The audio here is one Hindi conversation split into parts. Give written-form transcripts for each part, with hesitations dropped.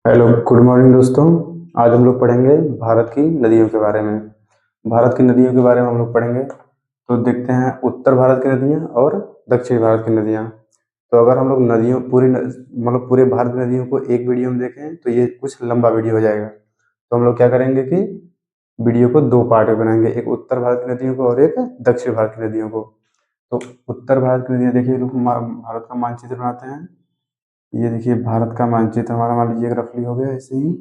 हेलो, गुड मॉर्निंग दोस्तों। आज हम लोग पढ़ेंगे भारत की नदियों के बारे में। भारत की नदियों के बारे में हम लोग पढ़ेंगे। तो देखते हैं उत्तर भारत की नदियाँ और दक्षिण भारत की नदियाँ। तो अगर हम लोग नदियों मतलब पूरे भारत की नदियों को एक वीडियो में देखें तो ये कुछ लंबा वीडियो हो जाएगा। तो हम लोग क्या करेंगे कि वीडियो को दो पार्ट में बनाएंगे, एक उत्तर भारत की नदियों को और एक दक्षिण भारत की नदियों को। तो उत्तर भारत की नदियाँ देखिए, लोग भारत का मानचित्र बनाते हैं। ये देखिए भारत का मानचित्र हमारा, मान लीजिए रफली हो गया ऐसे ही।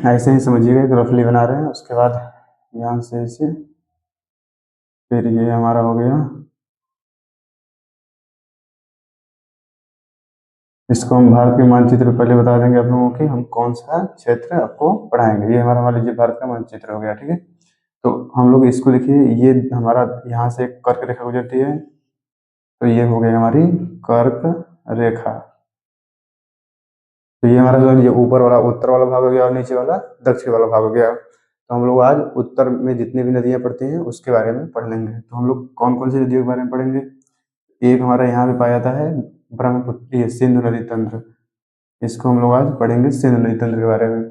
ऐसे ही समझिएगा कि रफली बना रहे हैं। उसके बाद यहाँ से ऐसे, फिर ये हमारा हो गया। इसको हम भारत के मानचित्र पे पहले बता देंगे आप लोगों की हम कौन सा क्षेत्र आपको पढ़ाएंगे। ये हमारा मान लीजिए भारत का मानचित्र हो गया, ठीक है। तो हम लोग इसको देखिए, ये हमारा यहाँ से एक कर्क रेखा गुजरती है। तो ये हो गई हमारी कर्क रेखा। तो ये हमारा जो है, ये ऊपर वाला उत्तर वाला भाग हो गया और नीचे वाला दक्षिण वाला भाग हो गया। तो हम लोग आज उत्तर में जितनी भी नदियां पड़ती हैं उसके बारे में पढ़ लेंगे। तो हम लोग कौन कौन सी नदियों के बारे में पढ़ेंगे। एक हमारा यहाँ पे पाया जाता है ब्रह्मपुत्र, ये सिंधु नदी तंत्र। इसको हम लोग आज पढ़ेंगे सिंधु नदी तंत्र के बारे में।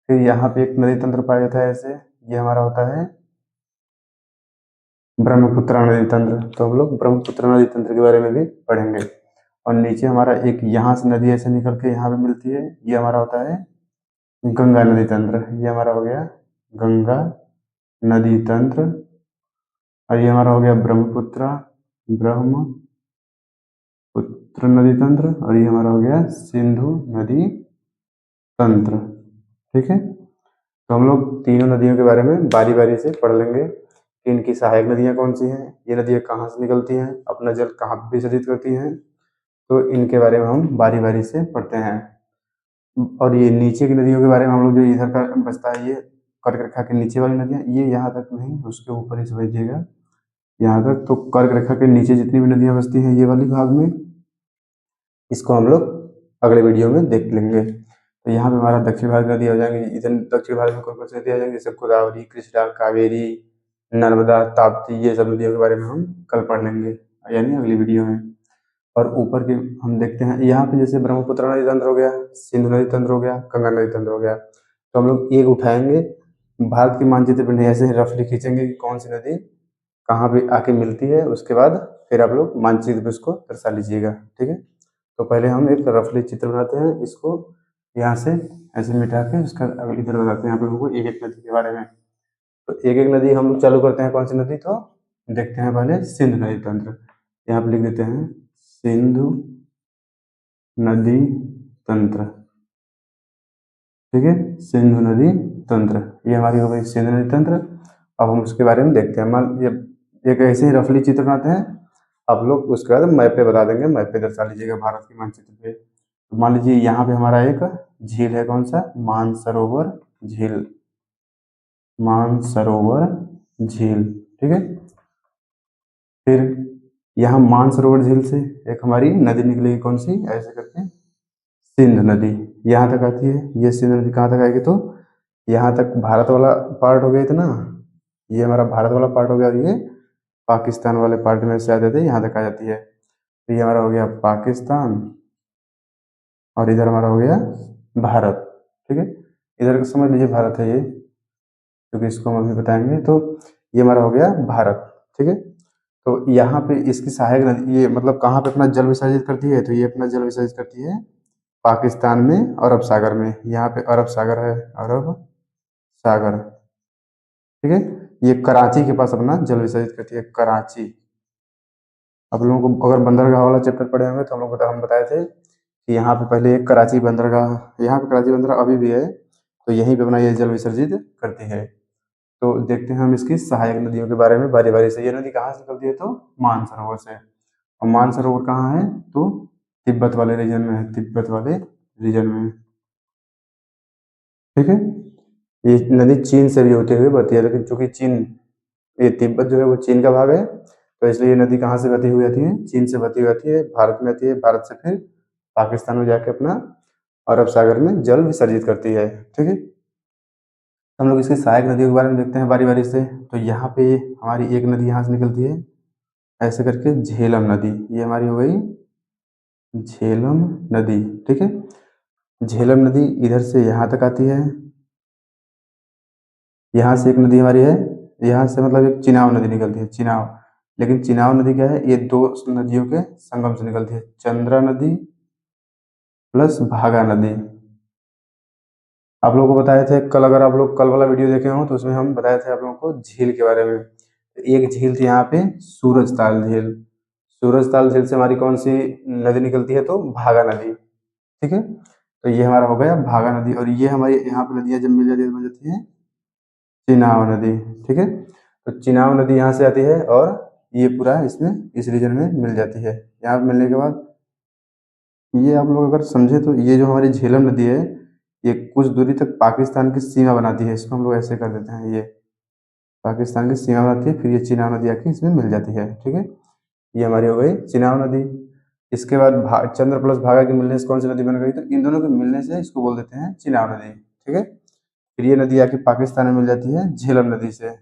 फिर यहाँ पे एक नदी तंत्र पाया जाता है ऐसे, ये हमारा होता है ब्रह्मपुत्र नदी तंत्र। तो हम लोग ब्रह्मपुत्र नदी तंत्र के बारे में भी पढ़ेंगे। और नीचे हमारा एक यहाँ से नदी ऐसे निकल के यहाँ पे मिलती है, ये हमारा होता है गंगा नदी तंत्र। ये हमारा हो गया गंगा नदी तंत्र। और ये हमारा हो गया ब्रह्मपुत्र नदी तंत्र। और ये हमारा हो गया सिंधु नदी तंत्र, ठीक है। तो हम लोग तीनों नदियों के बारे में बारी बारी से पढ़ लेंगे कि इनकी सहायक नदियाँ कौन सी हैं, ये नदियाँ कहाँ से निकलती हैं, अपना जल कहाँ पे विसर्जित करती हैं। तो इनके बारे में हम बारी बारी से पढ़ते हैं। और ये नीचे की नदियों के बारे में हम लोग, जो इधर का बचता है ये कर्क रेखा के नीचे वाली नदियाँ, ये यहाँ तक नहीं, उसके ऊपर ही समझिएगा यहाँ तक। तो कर्क रेखा के नीचे जितनी भी नदियाँ बसती हैं ये वाली भाग में, इसको हम लोग अगले वीडियो में देख लेंगे। तो यहाँ पे हमारा दक्षिण भारत की नदी हो जाएंगी। इधर दक्षिण भारत में कौन कौन सी नदी आ जाएंगी, जैसे गोदावरी, कृष्णा, कावेरी, नर्मदा, ताप्ती, ये सब नदियों के बारे में हम कल पढ़ लेंगे, यानी अगली वीडियो में। और ऊपर के हम देखते हैं यहाँ पे, जैसे ब्रह्मपुत्र नदी तंत्र हो गया, सिंधु नदी तंत्र हो गया, गंगा नदी तंत्र हो गया। तो हम लोग एक उठाएंगे, भारत के मानचित्र पर ऐसे ही रफली खींचेंगे कि कौन सी नदी कहाँ पे आके मिलती है। उसके बाद फिर आप लोग मानचित्र पे उसको दर्शा लीजिएगा, ठीक है। तो पहले हम एक रफली चित्र बनाते हैं, इसको यहाँ से ऐसे मिटा के उसका इधर बताते हैं आप लोगों को एक एक नदी के बारे में। तो एक एक नदी हम लोग चालू करते हैं, कौन सी नदी, तो देखते हैं पहले सिंधु नदी तंत्र। यहाँ पे लिख देते हैं सिंधु नदी तंत्र, ठीक है। सिंधु नदी तंत्र, ये हमारी हो गई सिंधु नदी तंत्र। अब हम उसके बारे में देखते हैं। मान ये एक ऐसे ही रफली चित्र बनाते हैं, आप लोग उसके बाद मैप पे बता देंगे, मैप पे दर्शा लीजिएगा भारत के मानचित्र पे। तो मान लीजिए यहाँ पे हमारा एक झील है, कौन सा, मानसरोवर झील, मानसरोवर झील, ठीक है। फिर यहाँ मानसरोवर झील से एक हमारी नदी निकलेगी, कौन सी, ऐसे करके सिंधु नदी यहाँ तक आती है। ये सिंधु नदी कहाँ तक आएगी, तो यहाँ तक भारत वाला पार्ट हो गया इतना, ये हमारा भारत वाला पार्ट हो गया, और ये पाकिस्तान वाले पार्ट में से आ जाती है, यहाँ तक आ जाती है। तो ये हमारा हो गया पाकिस्तान, और इधर हमारा हो गया भारत, ठीक है। इधर का समझ लीजिए भारत है ये, क्योंकि इसको हम अभी बताएंगे। तो ये हमारा हो गया भारत, ठीक है। तो यहाँ पे इसकी सहायक नदी, ये मतलब कहाँ पे अपना जल विसर्जित करती है, तो ये अपना जल विसर्जित करती है पाकिस्तान में, अरब सागर में। यहाँ पे अरब सागर है, अरब सागर, ठीक है। ये कराची के पास अपना जल विसर्जित करती है, कराची। आप लोगों को अगर बंदरगाह वाला चैप्टर पढ़े होंगे तो हम बताए थे कि यहाँ पे पहले एक कराची बंदरगाह, यहाँ पे कराची बंदरगाह अभी भी है, तो यहीं पे अपना ये जल विसर्जित करती है। तो देखते हैं हम इसकी सहायक नदियों के बारे में बारी बारी से। ये नदी कहाँ से निकलती है, तो मानसरोवर से। और मानसरोवर कहाँ है, तो तिब्बत वाले रीजन में है, तिब्बत वाले रीजन में, ठीक है। ये नदी चीन से भी होते हुए बहती है, लेकिन चूंकि चीन, ये तिब्बत जो है वो चीन का भाग है, तो इसलिए ये नदी कहाँ से बहती हुई आती है, चीन से बहती हुई आती है, भारत में आती है, भारत से फिर पाकिस्तान में जाके अपना अरब सागर में जल विसर्जित करती है, ठीक है। हम लोग इसकी सहायक नदियों के बारे में देखते हैं बारी बारी से। तो यहाँ पे हमारी एक नदी यहाँ से निकलती है ऐसे करके, झेलम नदी, ये हमारी हो गई झेलम नदी, ठीक है। झेलम नदी इधर से यहाँ तक आती है, यहाँ से एक नदी हमारी है, यहाँ से मतलब एक चिनाव नदी निकलती है, चिनाव। लेकिन चिनाव नदी क्या है, ये दो नदियों के संगम से निकलती है, चंद्रा नदी प्लस भागा नदी। आप लोगों को बताए थे कल, अगर आप लोग कल वाला वीडियो देखे हो तो उसमें हम बताए थे आप लोगों को झील के बारे में। एक झील थी यहाँ पे सूरजताल झील, सूरजताल झील से हमारी कौन सी नदी निकलती है, तो भागा नदी। ठीक है, तो ये हमारा हो गया भागा नदी, और ये हमारी यहाँ पे नदियाँ जब मिल जाती है तो बन जाती है चिनाव नदी। ठीक है, तो चिनाव नदी यहाँ से आती है और ये पूरा इसमें इस रीजन में मिल जाती है। यहाँ पे मिलने के बाद ये आप लोग अगर समझे तो ये जो हमारी झेलम नदी है, ये कुछ दूरी तक पाकिस्तान की सीमा बनाती है। इसको हम लोग ऐसे कर देते हैं, ये पाकिस्तान की सीमा बनाती है, फिर ये चिनाव नदी आके इसमें मिल जाती है। ठीक है, ये हमारी हो गई चिनाव नदी। इसके बाद चंद्र प्लस भागा के मिलने से कौन सी नदी बन गई, तो इन दोनों के मिलने से इसको बोल देते हैं चिनाव नदी। ठीक है, फिर ये नदी आके पाकिस्तान में मिल जाती है झेलम नदी से।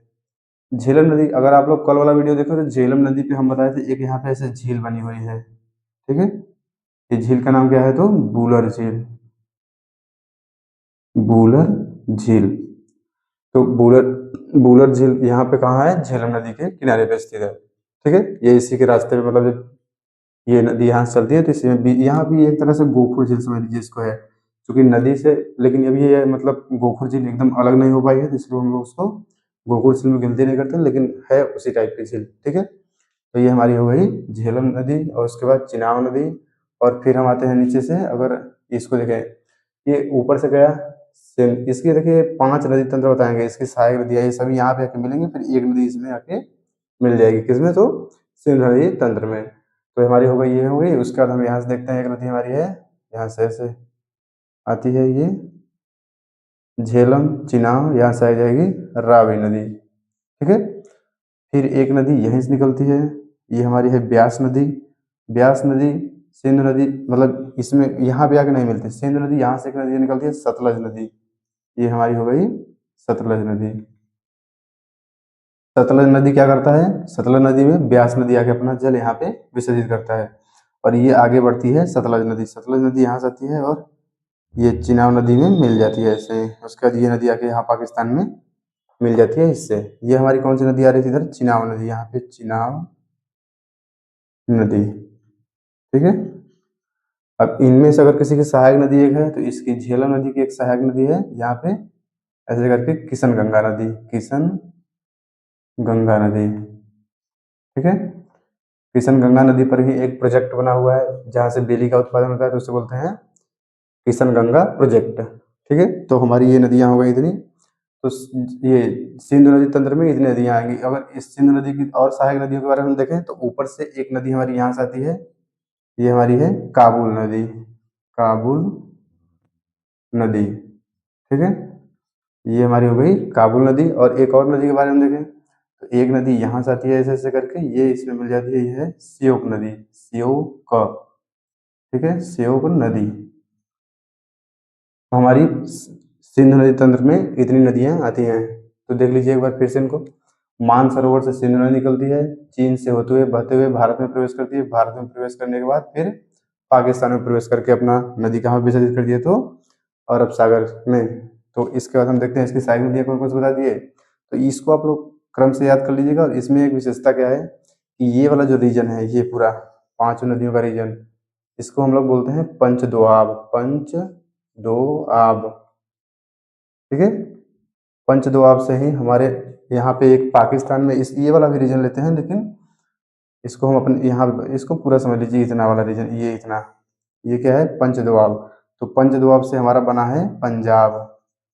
झेलम नदी, अगर आप लोग कल वाला वीडियो देखो तो झेलम नदी पे हम बताए थे एक यहाँ पे ऐसे झील बनी हुई है। ठीक है, ये झील का नाम क्या है, तो बूलर झील, बूलर झील। तो बूलर बूलर झील यहाँ पे कहाँ है, झेलम नदी के किनारे पे स्थित है। ठीक है, ये इसी के रास्ते पे, मतलब जब ये नदी यहाँ से चलती है तो इसमें भी, यहाँ भी एक तरह से गोखुर झील समझ लीजिए इसको है, क्योंकि नदी से, लेकिन अभी ये मतलब गोखुर झील एकदम अलग नहीं हो पाई है, तो इसलिए हम लोग उसको गोखुर झील में गिनती नहीं करते, लेकिन है उसी टाइप की झील। ठीक है, तो ये हमारी हो गई झेलम नदी, और उसके बाद चिनाव नदी। और फिर हम आते हैं नीचे से, अगर इसको देखें, ये ऊपर से गया इसकी देखिए 5 नदी तंत्र बताएंगे, इसकी सहायक नदियाँ ये सभी यहाँ पे आके मिलेंगे, फिर एक नदी इसमें आके मिल जाएगी, किसमें, तो सिंधु नदी तंत्र में। तो हमारी हो गई, ये हो गई। उसके बाद हम यहाँ से देखते हैं, एक नदी हमारी है यहाँ से ऐसे आती है, ये झेलम चिनाव, यहाँ से आ जाएगी रावी नदी। ठीक है, फिर एक नदी यहीं से निकलती है, ये हमारी है ब्यास नदी। ब्यास नदी सिंधु नदी, मतलब इसमें यहाँ पे आके नहीं मिलती सिंधु नदी, यहाँ से एक नदी निकलती है सतलज नदी, ये हमारी हो गई सतलज नदी। सतलज नदी क्या करता है, सतलज नदी में ब्यास नदी आके अपना जल यहाँ पे विसर्जित करता है, और ये आगे बढ़ती है सतलज नदी। सतलज नदी यहाँ से आती है और ये चिनाब नदी में मिल जाती है ऐसे। उसके बाद ये नदी आके यहाँ पाकिस्तान में मिल जाती है इससे। ये हमारी कौन सी नदी आ रही थी इधर, चिनाब नदी, यहाँ पे चिनाब नदी। ठीक है, अब इनमें से अगर किसी की सहायक नदी एक है तो इसकी झेलम नदी की एक सहायक नदी है यहाँ पे ऐसे करके, किशन गंगा नदी, किशन गंगा नदी। ठीक है, किशन गंगा नदी पर ही एक प्रोजेक्ट बना हुआ है जहाँ से बिजली का उत्पादन होता है, तो उसे बोलते हैं किशन गंगा प्रोजेक्ट। ठीक है, तो हमारी ये नदियाँ हो गई इतनी। तो ये सिंधु नदी तंत्र में इतनी नदियाँ आएंगी। अगर इस सिंधु नदी की और सहायक नदियों के बारे में हम देखें तो ऊपर से एक नदी हमारी यहाँ से आती है, ये हमारी है काबुल नदी, काबुल नदी। ठीक है, ये हमारी हो गई काबुल नदी। और एक और नदी के बारे में देखें तो एक नदी यहाँ से आती है ऐसे ऐसे करके, ये इसमें मिल जाती है, ये है श्योक नदी, श्योक। ठीक है, श्योक नदी। तो हमारी सिंधु नदी तंत्र में इतनी नदियां आती हैं। तो देख लीजिए एक बार फिर से इनको। मानसरोवर से सिंधु नदी निकलती है, चीन से होते हुए बहते हुए भारत में प्रवेश करती है, भारत में प्रवेश करने के बाद फिर पाकिस्तान में प्रवेश करके अपना नदी कहाँ विसर्जित कर दिए, तो अरब सागर में। तो इसके बाद हम देखते हैं इसकी सहायक नदियाँ कौन कौन से बता दिए। तो इसको आप लोग क्रम से याद कर लीजिएगा। और इसमें एक विशेषता क्या है कि ये वाला जो रीजन है, ये पूरा 5 नदियों का रीजन, इसको हम लोग बोलते हैं पंच दोआब, पंच दो आब। ठीक है, पंच दोआब से ही हमारे यहाँ पे एक पाकिस्तान में इस ये वाला भी रीजन लेते हैं, लेकिन इसको हम अपने यहाँ इसको पूरा समझ लीजिए, इतना वाला रीजन, ये इतना, ये क्या है पंच दोआब। तो पंच दोआब से हमारा बना है पंजाब,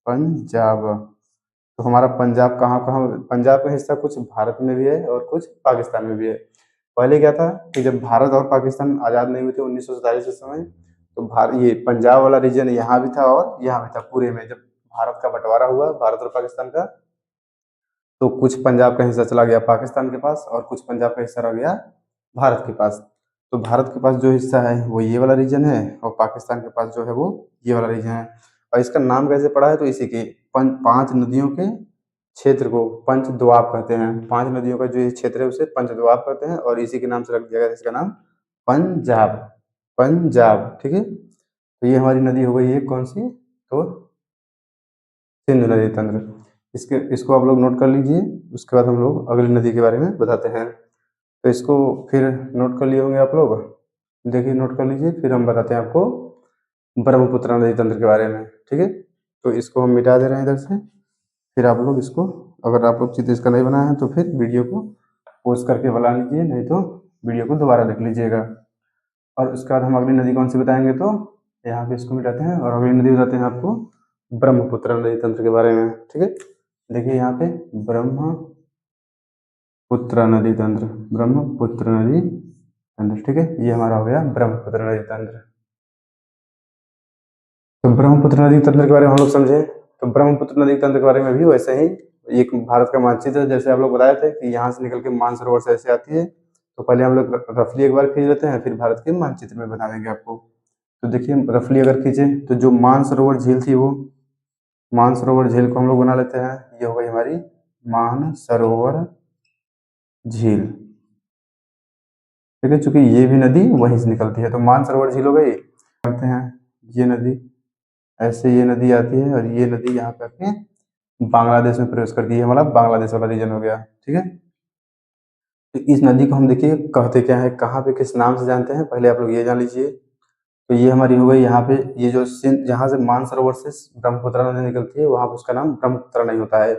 पंजाब। तो हमारा पंजाब कहाँ कहाँ, पंजाब का हिस्सा कुछ भारत में भी है और कुछ पाकिस्तान में भी है। पहले क्या था कि जब भारत और पाकिस्तान आज़ाद नहीं हुए थे 1947 के समय, तो ये पंजाब वाला रीजन यहाँ भी था और यहाँ भी था पूरे में। जब भारत का बंटवारा हुआ भारत और पाकिस्तान का, तो कुछ पंजाब का हिस्सा चला गया पाकिस्तान के पास और कुछ पंजाब का हिस्सा रह गया भारत के पास। तो भारत के पास जो हिस्सा है वो ये वाला रीजन है, और पाकिस्तान के पास जो है वो ये वाला रीजन है। और इसका नाम कैसे पड़ा है, तो इसी के 5 नदियों के क्षेत्र को पंच दोआब कहते हैं। 5 नदियों का जो ये क्षेत्र है उसे पंच दोआब कहते हैं, और इसी के नाम से रख दिया गया इसका नाम पंजाब, पंजाब। ठीक है, तो ये हमारी नदी हो गई है कौन सी, तो सिंधु नदी तंत्र। इसको आप लोग नोट कर लीजिए, उसके बाद हम लोग अगली नदी के बारे में बताते हैं। तो इसको फिर नोट कर लिए होंगे आप लोग, देखिए नोट कर लीजिए, फिर हम बताते हैं आपको ब्रह्मपुत्र नदी तंत्र के बारे में, ठीक है। तो इसको हम मिटा दे रहे हैं इधर से, फिर आप लोग इसको, अगर आप लोग चित्र इसका नहीं बनाया है तो फिर वीडियो को पॉज करके बना लीजिए, नहीं तो वीडियो को दोबारा देख लीजिएगा। और उसके बाद हम अगली नदी कौन सी बताएंगे, तो यहाँ पे इसको मिटाते हैं और अगली नदी बताते हैं आपको ब्रह्मपुत्र नदी तंत्र के बारे में, ठीक है। देखिए यहाँ पे ब्रह्मपुत्र नदी तंत्र, ब्रह्मपुत्र नदी तंत्र, ठीक है, ये हमारा हो गया ब्रह्मपुत्र नदी तंत्र। तो ब्रह्मपुत्र नदी तंत्र के बारे में हम लोग समझे। तो ब्रह्मपुत्र नदी तंत्र के बारे में भी वैसे ही एक भारत का मानचित्र है, जैसे आप लोग बताए थे कि यहाँ से निकल के मानसरोवर से ऐसे आती है। तो पहले हम लोग रफली एक बार खींच लेते हैं, फिर भारत के मानचित्र में बना देंगे आपको। तो देखिए रफली अगर खींचे तो जो मानसरोवर झील थी, वो मानसरोवर झील को हम लोग बना लेते हैं। ये हो गई हमारी मानसरोवर झील, ठीक है, चूंकि ये भी नदी वहीं से निकलती है, तो मानसरोवर झील हो गई। करते हैं ये नदी, ऐसे ये नदी आती है और ये नदी यहाँ पे आके बांग्लादेश में प्रवेश करती है, हमारा बांग्लादेश वाला रीजन हो गया, ठीक है। तो इस नदी को हम देखिए कहते क्या है, कहाँ पे किस नाम से जानते हैं, पहले आप लोग ये जान लीजिए। तो ये हमारी हो गई यहाँ पे, ये जो सिंध, जहाँ से मानसरोवर से ब्रह्मपुत्र नदी निकलती है, वहां पे उसका नाम ब्रह्मपुत्र नहीं होता है,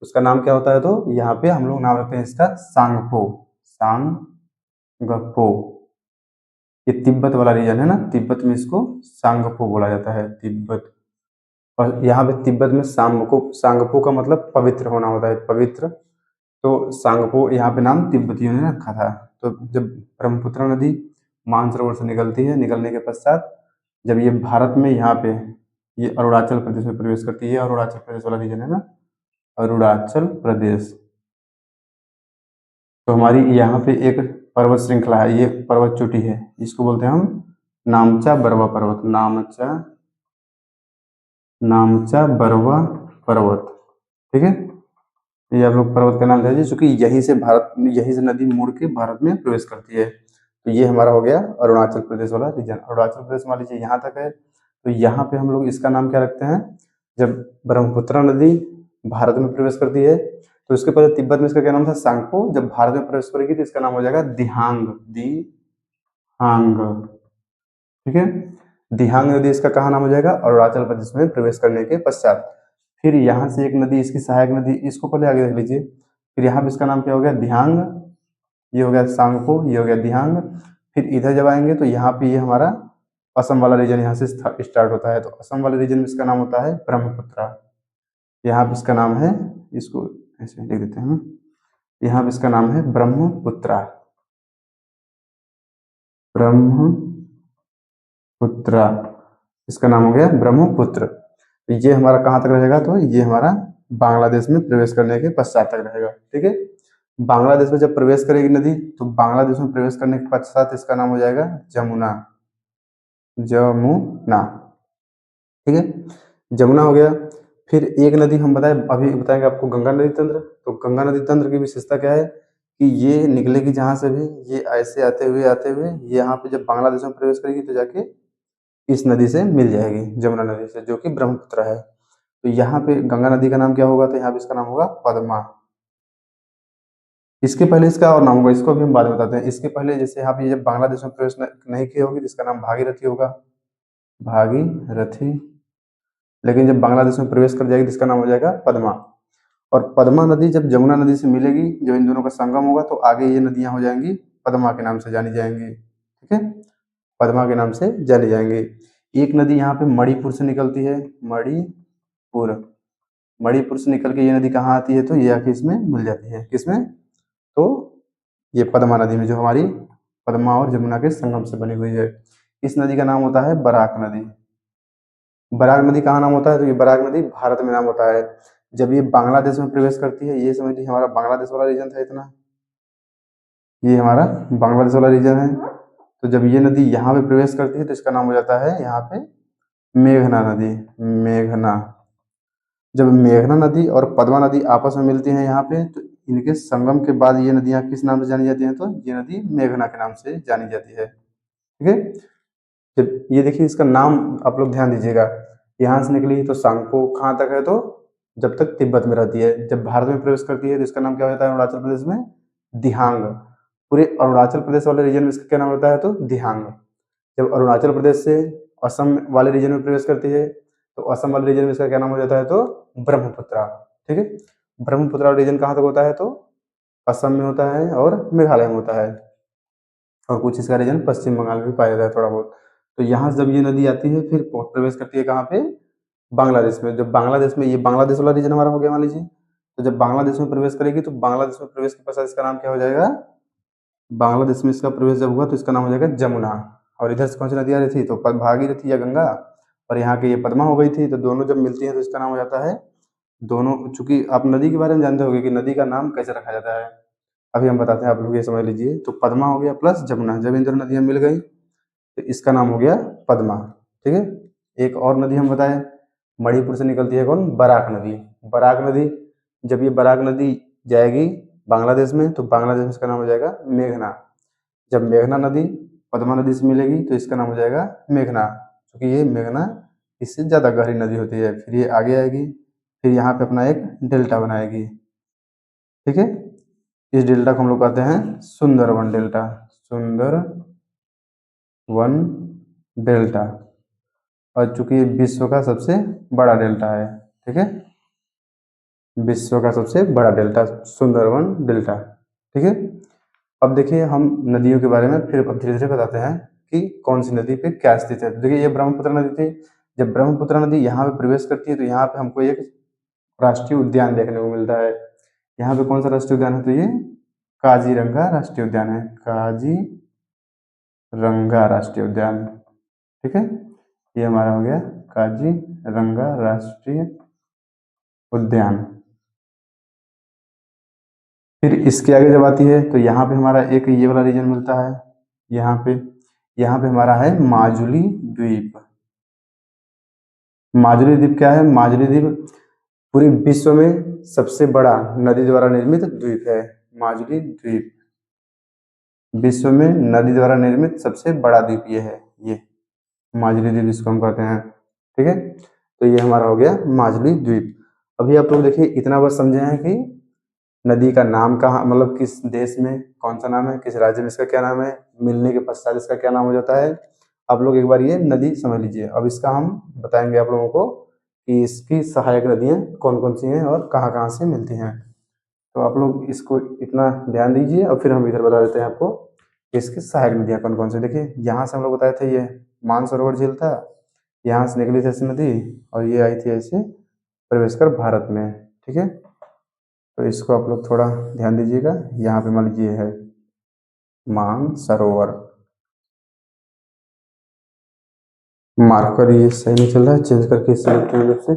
उसका नाम क्या होता है, तो यहाँ पे हम लोग नाम रखते हैं इसका सांगपो, सांगपो। ये तिब्बत वाला रीजन है ना, तिब्बत में इसको सांगपो बोला जाता है, तिब्बत। और यहाँ पे तिब्बत में सांगपो का मतलब पवित्र होना होता है, पवित्र। तो सांगपो यहाँ पे नाम तिब्बतियों ने रखा था। तो जब ब्रह्मपुत्र नदी मानसरोवर से निकलती है, निकलने के पश्चात जब ये भारत में यहाँ पे ये अरुणाचल प्रदेश में प्रवेश करती है, अरुणाचल प्रदेश वाला रीजन है ना, अरुणाचल प्रदेश। तो हमारी यहाँ पे एक पर्वत श्रृंखला है, ये पर्वत चोटी है, इसको बोलते हैं हम नामचा बरवा पर्वत, नामचा बरवा पर्वत, ठीक है। ये आप लोग पर्वत का नाम दे दीजिए, चूंकि यहीं से नदी मुड़ के भारत में प्रवेश करती है। तो ये हमारा हो गया अरुणाचल प्रदेश वाला रीजन। अरुणाचल प्रदेश मान लीजिए यहाँ तक है, तो यहाँ पे हम लोग इसका नाम क्या रखते हैं, जब ब्रह्मपुत्र नदी भारत में प्रवेश करती है, तो इसके पहले तिब्बत में इसका क्या नाम था, सांगपो। जब भारत में प्रवेश करेगी तो इसका नाम हो जाएगा दिहांग, दिहांग, ठीक है। दिहांग नदी इसका कहाँ नाम हो जाएगा, अरुणाचल प्रदेश में प्रवेश करने के पश्चात। फिर यहाँ से एक नदी, इसकी सहायक नदी, इसको पहले आगे देख लीजिए। फिर यहाँ पे इसका नाम क्या हो गया, दिहांग, ये हो गया सांगपो, ये हो गया दिहांग। फिर इधर जब आएंगे तो यहाँ पे ये हमारा असम वाला रीजन यहाँ से स्टार्ट होता है, तो असम वाले रीजन में इसका नाम होता है ब्रह्मपुत्र। यहाँ पे इसका नाम है, इसको ऐसे लिख देते हैं, यहाँ पे इसका नाम है ब्रह्मपुत्र, ब्रह्मपुत्र, इसका नाम हो गया ब्रह्मपुत्र। तो ये हमारा कहाँ तक रहेगा, तो ये हमारा बांग्लादेश में प्रवेश करने के पश्चात तक रहेगा, ठीक है। बांग्लादेश में जब प्रवेश करेगी नदी, तो बांग्लादेश में प्रवेश करने के पश्चात इसका नाम हो जाएगा जमुना, जमुना, ठीक है, जमुना हो गया। फिर एक नदी हम अभी बताएंगे आपको, गंगा नदी तंत्र। तो गंगा नदी तंत्र की विशेषता क्या है कि ये निकलेगी जहां से भी, ये ऐसे आते हुए ये यहाँ पे जब बांग्लादेश में प्रवेश करेगी तो जाके इस नदी से मिल जाएगी, जमुना नदी से, जो कि ब्रह्मपुत्र है। तो यहाँ पे गंगा नदी का नाम क्या होगा, तो यहाँ पे इसका नाम होगा पद्मा। इसके पहले इसका और नाम होगा, इसको भी हम बाद में बताते हैं। इसके पहले जैसे यहाँ पे जब बांग्लादेश में प्रवेश नहीं की होगी तो इसका नाम भागीरथी होगा, भागीरथी। लेकिन जब बांग्लादेश में प्रवेश कर जाएगी तो इसका नाम हो जाएगा पद्मा। और पद्मा नदी जब जमुना नदी से मिलेगी, जब इन दोनों का संगम होगा, तो आगे ये नदियां हो जाएंगी पद्मा के नाम से जानी जाएंगी, ठीक है, पद्मा के नाम से जानी जाएंगी। एक नदी यहाँ पे मणिपुर से निकलती है, मणिपुर, मणिपुर से निकल के ये नदी कहाँ आती है, तो ये आके इसमें मिल जाती है, किसमें, तो ये पद्मा नदी में, जो हमारी पद्मा और जमुना के संगम से बनी हुई है। इस नदी का नाम होता है बराक नदी। बराक नदी कहाँ नाम होता है, तो ये बराक नदी भारत में नाम होता है। जब ये बांग्लादेश में प्रवेश करती है, ये समझ लीजिए हमारा बांग्लादेश वाला रीजन था इतना, ये हमारा बांग्लादेश वाला रीजन है। तो जब ये नदी यहाँ पे प्रवेश करती है तो इसका नाम हो जाता है यहाँ पे मेघना नदी, मेघना। जब मेघना नदी और पद्मा नदी आपस में मिलती हैं यहाँ पे, तो इनके संगम के बाद ये नदियाँ किस नाम से जानी जाती हैं, तो ये नदी मेघना के नाम से जानी जाती है, ठीक है। जब ये देखिए इसका नाम आप लोग ध्यान दीजिएगा, यहाँ से निकली तो सांगपो कहाँ तक है, तो जब तक तिब्बत में रहती है। जब भारत में प्रवेश करती है तो इसका नाम क्या हो जाता है अरुणाचल प्रदेश में, दिहांग। पूरे अरुणाचल प्रदेश वाले रीजन में इसका क्या नाम होता है, तो दिहांग। जब अरुणाचल प्रदेश से असम वाले रीजन में प्रवेश करती है तो असम वाले रीजन में इसका क्या नाम हो जाता है, तो ब्रह्मपुत्रा। ठीक है, ब्रह्मपुत्रा रीजन कहाँ तक होता है, तो असम में होता है और मेघालय में होता है, और कुछ इसका रीजन पश्चिम बंगाल में भी पाया जाता है थोड़ा बहुत। तो यहाँ से जब ये नदी आती है फिर प्रवेश करती है कहाँ पे, बांग्लादेश में। जब बांग्लादेश में, ये बांग्लादेश वाला रीजन हमारा हो गया मान लीजिए, तो जब बांग्लादेश में प्रवेश करेगी तो बांग्लादेश में प्रवेश के पश्चात इसका नाम क्या हो जाएगा, बांग्लादेश में इसका प्रवेश जब हुआ तो इसका नाम हो जाएगा जमुना। और इधर से कौन सी नदी आ रही थी, तो भागीरथी या गंगा, और यहाँ की ये पद्मा हो गई थी, तो दोनों जब मिलती हैं तो इसका नाम हो जाता है दोनों। चूंकि आप नदी के बारे में जानते होंगे कि नदी का नाम कैसे रखा जाता है, अभी हम बताते हैं, आप लोग ये समझ लीजिए। तो पद्मा हो गया प्लस जमुना, जब इन दोनों नदियां मिल गई तो इसका नाम हो गया पद्मा। ठीक है, एक और नदी हम बताएं, मणिपुर से निकलती है कौन, बराक नदी। बराक नदी, जब ये बराक नदी जाएगी बांग्लादेश में तो बांग्लादेश में इसका नाम हो जाएगा मेघना। जब मेघना नदी पद्मा नदी से मिलेगी तो इसका नाम हो जाएगा मेघना, क्योंकि ये मेघना इससे ज़्यादा गहरी नदी होती है। फिर ये आगे आएगी, फिर यहाँ पे अपना एक डेल्टा बनाएगी। ठीक है, इस डेल्टा को हम लोग कहते हैं सुंदरवन डेल्टा, सुंदरवन डेल्टा। और चूंकि ये विश्व का सबसे बड़ा डेल्टा है, ठीक है, विश्व का सबसे बड़ा डेल्टा सुंदरवन डेल्टा। ठीक है, अब देखिए हम नदियों के बारे में फिर अब धीरे धीरे बताते हैं कि कौन सी नदी पे क्या स्थित है। देखिए ये ब्रह्मपुत्र नदी थी, जब ब्रह्मपुत्र नदी यहाँ पे प्रवेश करती है तो यहाँ पे हमको एक राष्ट्रीय उद्यान देखने को मिलता है। यहाँ पे कौन सा राष्ट्रीय उद्यान है, तो ये काजीरंगा राष्ट्रीय उद्यान है, काजीरंगा राष्ट्रीय उद्यान। ठीक है, ये हमारा हो गया काजीरंगा राष्ट्रीय उद्यान। फिर इसके आगे जब आती है तो यहाँ पे हमारा एक ये वाला रीजन मिलता है, यहाँ पे हमारा है माजुली द्वीप। माजुली द्वीप क्या है, माजुली द्वीप पूरे विश्व में सबसे बड़ा नदी द्वारा निर्मित द्वीप है। माजुली द्वीप विश्व में नदी द्वारा निर्मित सबसे बड़ा द्वीप ये है, ये माजुली द्वीप इसको हम कहते हैं। ठीक है, तो ये हमारा हो गया माजुली द्वीप। अभी आप लोग देखिए इतना बस समझे हैं कि नदी का नाम कहाँ, मतलब किस देश में कौन सा नाम है, किस राज्य में इसका क्या नाम है, मिलने के पश्चात इसका क्या नाम हो जाता है। आप लोग एक बार ये नदी समझ लीजिए। अब इसका हम बताएंगे आप लोगों को कि इसकी सहायक नदियाँ कौन कौन सी हैं और कहाँ कहाँ से मिलती हैं। तो आप लोग इसको इतना ध्यान दीजिए और फिर हम इधर बता देते हैं आपको कि इसकी सहायक नदियाँ कौन कौन सी। देखिए यहाँ से हम लोग बताए थे ये मानसरोवर झील था, यहाँ से निकली थी ऐसी नदी और ये आई थी ऐसे प्रवेश कर भारत में। ठीक है, तो इसको आप लोग थोड़ा ध्यान दीजिएगा। यहाँ पे मान लीजिए है मानसरोवर, मार्कर ये सही नहीं चल रहा है, चेंज करके इससे से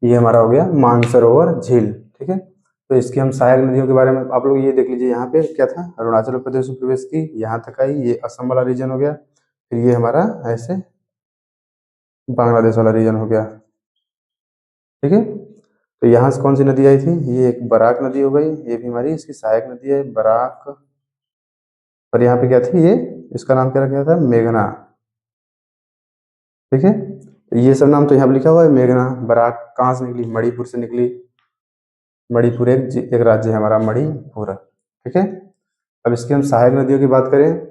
ये हमारा हो गया मानसरोवर झील। ठीक है, तो इसकी हम सहायक नदियों के बारे में आप लोग ये देख लीजिए। यहाँ पे क्या था, अरुणाचल प्रदेश में प्रवेश की, यहाँ तक आई, ये असम वाला रीजन हो गया, फिर ये हमारा ऐसे बांग्लादेश वाला रीजन हो गया। ठीक है, तो यहाँ से कौन सी नदी आई थी, ये एक बराक नदी हो गई, ये भी हमारी इसकी सहायक नदी है बराक। और यहाँ पे क्या थी, ये इसका नाम क्या रखा गया था, मेघना। ठीक है, तो ये सब नाम तो यहाँ पे लिखा हुआ है। मेघना, बराक कहाँ से निकली, मणिपुर से निकली। मणिपुर एक राज्य है हमारा, मणिपुर। ठीक है, अब इसकी हम सहायक नदियों की बात करें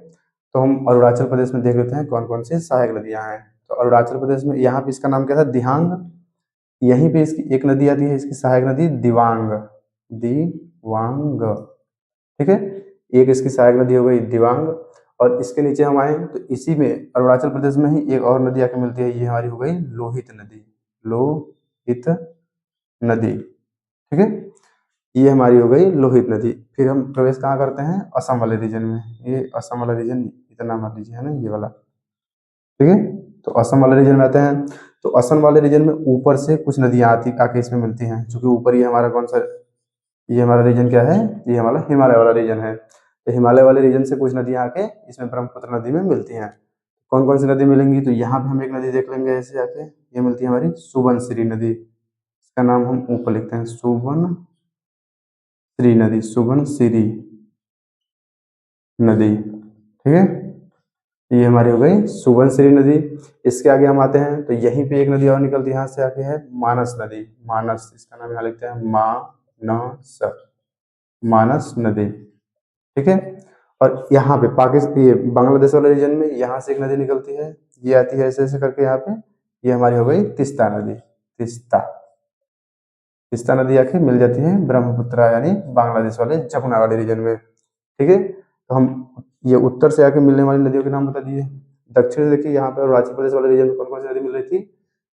तो हम अरुणाचल प्रदेश में देख लेते हैं कौन कौन सी सहायक नदियां हैं। तो अरुणाचल प्रदेश में यहाँ पे इसका नाम क्या था, दिहांग। यहीं पे इसकी एक नदी आती है, इसकी सहायक नदी दिवांग, दिवांग। ठीक है, एक इसकी सहायक नदी हो गई दिवांग। और इसके नीचे हम आए तो इसी में अरुणाचल प्रदेश में ही एक और नदी आके मिलती है, ये हमारी हो गई लोहित नदी, लोहित नदी। ठीक है, ये हमारी हो गई लोहित नदी। फिर हम प्रवेश कहाँ करते हैं, असम वाले रीजन में। ये असम वाला रीजन इतना मान लीजिए है ना, ये वाला। ठीक है, तो असम वाले रीजन में आते हैं। तो असम वाले रीजन में ऊपर से कुछ नदियां आती आके इसमें मिलती हैं, क्योंकि ऊपर ये हमारा कौन सा, ये हमारा रीजन क्या है, ये हमारा हिमालय वाला रीजन है। तो हिमालय वाले रीजन से कुछ नदियां आके इसमें ब्रह्मपुत्र नदी में मिलती हैं। कौन कौन सी नदी मिलेंगी, तो यहाँ पे हम एक नदी देख लेंगे ऐसे आके, ये मिलती है हमारी सुबनसिरी नदी। इसका नाम हम ऊपर लिखते हैं सुबनसिरी नदी, सुबनसिरी नदी। ठीक है, ये हमारी हो गई सुबनसिरी नदी। इसके आगे हम आते हैं तो यहीं पे एक नदी और निकलती है, यहाँ से आके है मानस नदी। मानस, इसका नाम यहाँ लिखते हैं मानस, मानस नदी। ठीक है। और यहाँ पे पाकिस्तान, ये बांग्लादेश वाले रीजन में यहाँ से एक नदी निकलती है, ये आती है ऐसे ऐसे करके यहाँ पे, ये हमारी हो गई तिस्ता नदी। तिस्ता, तिस्ता नदी आके मिल जाती है ब्रह्मपुत्र यानी बांग्लादेश वाले जमुना वाले रीजन में। ठीक है। तो हम ये उत्तर से आके मिलने वाली नदियों के नाम बता दिए। दक्षिण से देखिए यहाँ पे अरुणाचल प्रदेश वाले रीजन में कौन कौन सी नदी मिल रही थी,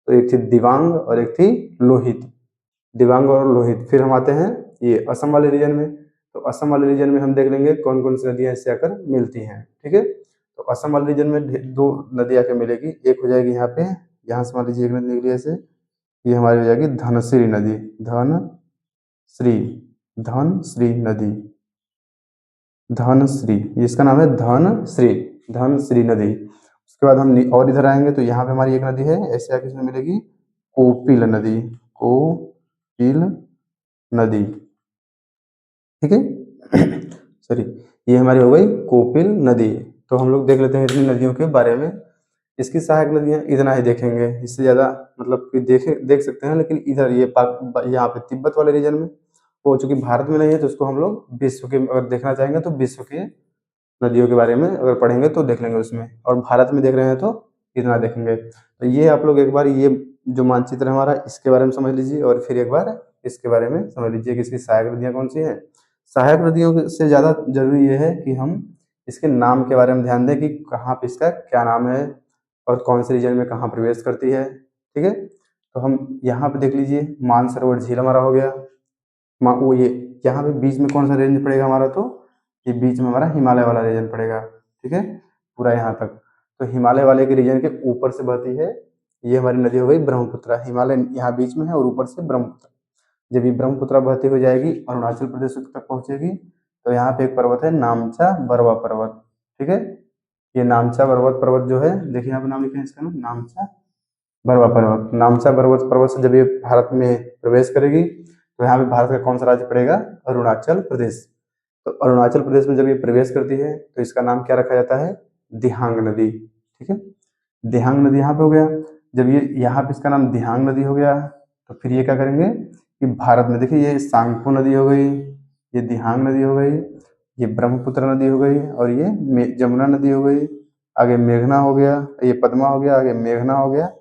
तो एक थी दिबांग और एक थी लोहित। दिबांग और लोहित। फिर हम आते हैं ये असम वाले रीजन में, तो असम वाले रीजन में हम देख लेंगे कौन कौन सी नदियां इससे आकर मिलती हैं। ठीक है। तो असम वाले रीजन में दो नदी आकर मिलेगी, एक हो जाएगी यहाँ पे, यहाँ से मान लीजिए एक नदी निकली ऐसे, ये हमारी हो जाएगी धनश्री नदी। धनश्री, धनश्री नदी, धनश्री, इसका नाम है धनश्री, धनश्री नदी। उसके बाद हम और इधर आएंगे तो यहाँ पे हमारी एक नदी है ऐसे आके इसमें मिलेगी कोपिल नदी। कोपिल नदी। ठीक है। सॉरी, ये हमारी हो गई कोपिल नदी। तो हम लोग देख लेते हैं इतनी नदियों के बारे में। इसकी सहायक नदियां इतना ही देखेंगे, इससे ज्यादा मतलब कि देख सकते हैं, लेकिन इधर ये यहाँ पे तिब्बत वाले रीजन में, वो चूंकि भारत में नहीं है तो उसको हम लोग विश्व के अगर देखना चाहेंगे तो विश्व के नदियों के बारे में अगर पढ़ेंगे तो देख लेंगे उसमें, और भारत में देख रहे हैं तो इतना देखेंगे। तो ये आप लोग एक बार ये जो मानचित्र है हमारा, इसके बारे में समझ लीजिए, और फिर एक बार इसके बारे में समझ लीजिए कि इसकी सहायक नदियाँ कौन सी हैं। सहायक नदियों से ज़्यादा जरूरी ये है कि हम इसके नाम के बारे में ध्यान दें कि कहाँ पे इसका क्या नाम है और कौन से रीजन में कहाँ प्रवेश करती है। ठीक है। तो हम यहाँ पे देख लीजिए मानसरोवर झील हमारा हो गया। वो ये यहाँ पे बीच में कौन सा रेंज पड़ेगा हमारा, तो ये बीच में हमारा हिमालय वाला रीजन पड़ेगा। ठीक है, पूरा यहाँ तक। तो हिमालय वाले के रीजन के ऊपर से बहती है ये हमारी नदी हो गई ब्रह्मपुत्र। हिमालय यहाँ बीच में है और ऊपर से ब्रह्मपुत्र। जब ये ब्रह्मपुत्र बहती हो जाएगी अरुणाचल प्रदेश तक पहुंचेगी, तो यहाँ पे एक पर्वत है नामचा बरवा पर्वत। ठीक है। ये नामचा पर्वत जो है, देखिए यहाँ पे नाम लिखे हैं इसका नाम नामचा बरवा पर्वत। नामचा पर्वत से जब ये भारत में प्रवेश करेगी तो यहाँ पे भारत का कौन सा राज्य पड़ेगा, अरुणाचल प्रदेश। तो अरुणाचल प्रदेश में जब ये प्रवेश करती है तो इसका नाम क्या रखा जाता है, दिहांग नदी। ठीक है, दिहांग नदी यहाँ पे हो गया। जब ये यहाँ पे इसका नाम दिहांग नदी हो गया तो फिर ये क्या करेंगे कि भारत में देखिए ये सांगपो नदी हो गई, ये दिहांग नदी हो गई, ये ब्रह्मपुत्र नदी हो गई, और ये जमुना नदी हो गई। आगे मेघना हो गया, ये पद्मा हो गया, आगे मेघना हो गया,